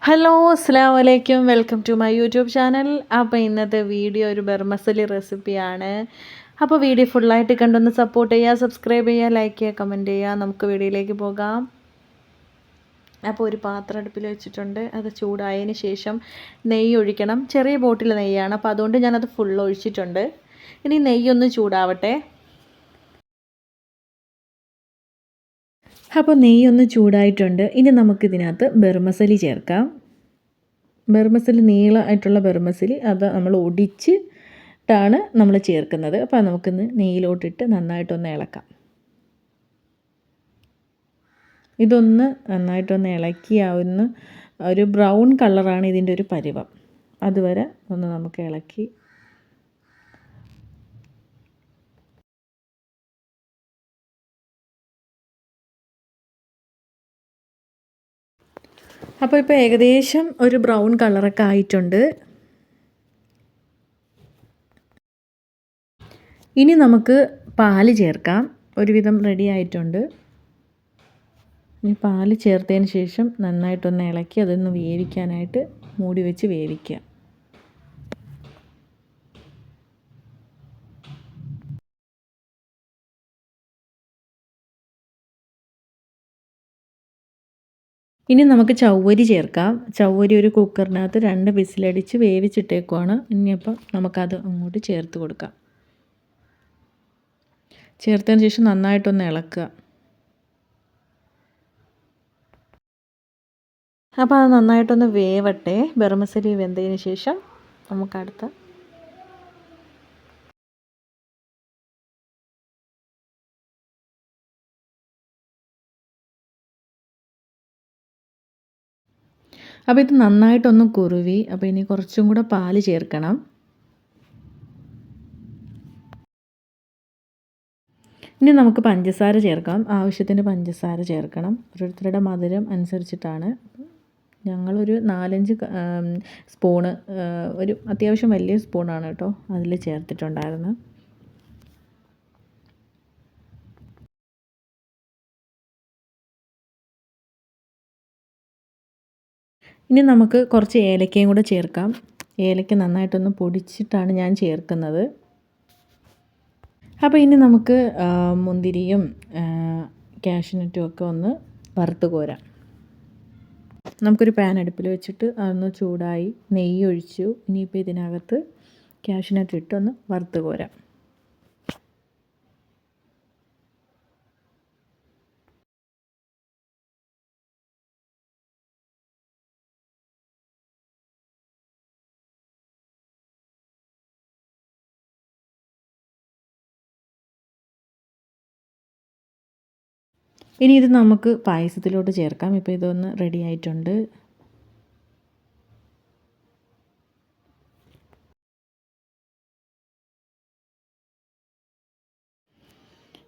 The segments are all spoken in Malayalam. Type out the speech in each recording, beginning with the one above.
ഹലോ അസ്സാം വലൈക്കും, welcome to my YouTube channel. അപ്പോൾ ഇന്നത്തെ വീഡിയോ ഒരു ബർമസലി റെസിപ്പിയാണ്. അപ്പോൾ വീഡിയോ ഫുള്ളായിട്ട് കണ്ടൊന്ന് സപ്പോർട്ട് ചെയ്യുക, സബ്സ്ക്രൈബ് ചെയ്യുക, ലൈക്ക് ചെയ്യുക, കമൻറ്റ് ചെയ്യുക. നമുക്ക് വീഡിയോയിലേക്ക് പോകാം. അപ്പോൾ ഒരു പാത്രം അടുപ്പിൽ വെച്ചിട്ടുണ്ട്. അത് ചൂടായതിന് ശേഷം നെയ്യ് ഒഴിക്കണം. ചെറിയ ബോട്ടിൽ നെയ്യാണ്, അപ്പോൾ അതുകൊണ്ട് ഞാനത് ഫുൾ ഒഴിച്ചിട്ടുണ്ട്. ഇനി നെയ്യൊന്ന് ചൂടാവട്ടെ. അപ്പോൾ നെയ്യൊന്ന് ചൂടായിട്ടുണ്ട്. ഇനി നമുക്കിതിനകത്ത് ബർമസലി ചേർക്കാം. ബർമസലി നീളമായിട്ടുള്ള ബർമസലി അത് നമ്മൾ ഒടിച്ചിട്ടാണ് നമ്മൾ ചേർക്കുന്നത്. അപ്പോൾ നമുക്കിന്ന് നെയ്യിലോട്ടിട്ട് നന്നായിട്ടൊന്ന് ഇളക്കാം. ഇതൊന്ന് നന്നായിട്ടൊന്ന് ഇളക്കി ആവുന്ന ഒരു ബ്രൗൺ കളറാണ് ഇതിൻ്റെ ഒരു പരുവം. അതുവരെ ഒന്ന് നമുക്ക് ഇളക്കി അപ്പോൾ ഇപ്പോൾ ഏകദേശം ഒരു ബ്രൗൺ കളറൊക്കെ ആയിട്ടുണ്ട്. ഇനി നമുക്ക് പാല് ചേർക്കാം. ഒരുവിധം റെഡി ആയിട്ടുണ്ട്. ഇനി പാല് ചേർത്തതിന് ശേഷം നന്നായിട്ടൊന്ന് ഇളക്കി അതൊന്ന് വേവിക്കാനായിട്ട് മൂടി വെച്ച് വേവിക്കുക. ഇനി നമുക്ക് ചവ്വരി ചേർക്കാം. ചവ്വരി ഒരു കുക്കറിനകത്ത് 2 വിസിലടിച്ച് വേവിച്ചിട്ടേക്കുവാണ്. ഇനിയിപ്പം നമുക്കത് അങ്ങോട്ട് ചേർത്ത് കൊടുക്കാം. ചേർത്തതിന് ശേഷം നന്നായിട്ടൊന്ന് ഇളക്കുക. അപ്പോൾ അത് നന്നായിട്ടൊന്ന് വേവട്ടെ. ബർമസലി വെന്തതിന് ശേഷം നമുക്കടുത്ത അപ്പോൾ ഇത് നന്നായിട്ടൊന്ന് കുറുവി. അപ്പോൾ ഇനി കുറച്ചും കൂടെ പാല് ചേർക്കണം. ഇനി നമുക്ക് പഞ്ചസാര ചേർക്കാം. ആവശ്യത്തിന് പഞ്ചസാര ചേർക്കണം. ഓരോരുത്തരുടെ മധുരം അനുസരിച്ചിട്ടാണ്. ഞങ്ങളൊരു 4-5 സ്പൂണ്, ഒരു അത്യാവശ്യം വലിയ സ്പൂണാണ് കേട്ടോ അതിൽ ചേർത്തിട്ടുണ്ടായിരുന്നു. ഇനി നമുക്ക് കുറച്ച് ഏലക്കയും കൂടെ ചേർക്കാം. ഏലക്ക നന്നായിട്ടൊന്ന് പൊടിച്ചിട്ടാണ് ഞാൻ ചേർക്കുന്നത്. അപ്പോൾ ഇനി നമുക്ക് മുന്തിരിയും കാഷ്യൂനട്ടും ഒക്കെ ഒന്ന് വറുത്ത് കോരാം. നമുക്കൊരു പാൻ അടുപ്പിൽ വെച്ചിട്ട് അതൊന്ന് ചൂടായി നെയ്യ് ഒഴിച്ചു. ഇനിയിപ്പോൾ ഇതിനകത്ത് കാഷ്യൂനട്ട് ഇട്ടൊന്ന് വറുത്ത് കോരാം. ഇനി ഇത് നമുക്ക് പായസത്തിലോട്ട് ചേർക്കാം. ഇപ്പോൾ ഇതൊന്ന് റെഡി ആയിട്ടുണ്ട്.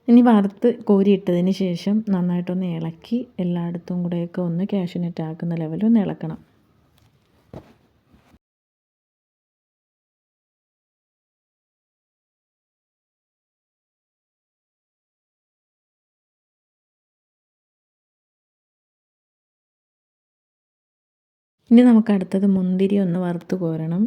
ഇനി വറുത്ത് കോരിയിട്ടതിന് ശേഷം നന്നായിട്ടൊന്ന് ഇളക്കി എല്ലായിടത്തും കൂടെയൊക്കെ ഒന്ന് കാഷ്യൂനട്ട് ആക്കുന്ന ലെവലിൽ ഒന്ന് ഇളക്കണം. ഇനി നമുക്ക് അടുത്തത് മുന്തിരി ഒന്ന് വറുത്ത് കോരണം.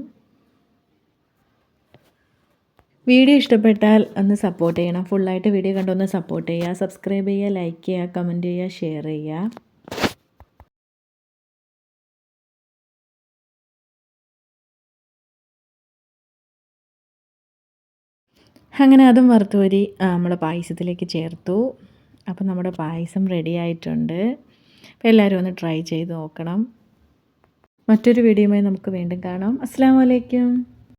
വീഡിയോ ഇഷ്ടപ്പെട്ടാൽ ഒന്ന് സപ്പോർട്ട് ചെയ്യണം. ഫുള്ളായിട്ട് വീഡിയോ കണ്ടൊന്ന് സപ്പോർട്ട് ചെയ്യുക. സബ്സ്ക്രൈബ് ചെയ്യുക, ലൈക്ക് ചെയ്യുക, കമൻറ്റ് ചെയ്യുക, ഷെയർ ചെയ്യുക. അങ്ങനെ അതും വറുത്ത് കോരി നമ്മുടെ പായസത്തിലേക്ക് ചേർത്തു. അപ്പോൾ നമ്മുടെ പായസം റെഡി ആയിട്ടുണ്ട്. അപ്പോൾ എല്ലാവരും ഒന്ന് ട്രൈ ചെയ്ത് നോക്കണം. മറ്റൊരു വീഡിയോയുമായി നമുക്ക് വീണ്ടും കാണാം. അസ്സലാമു അലൈക്കും.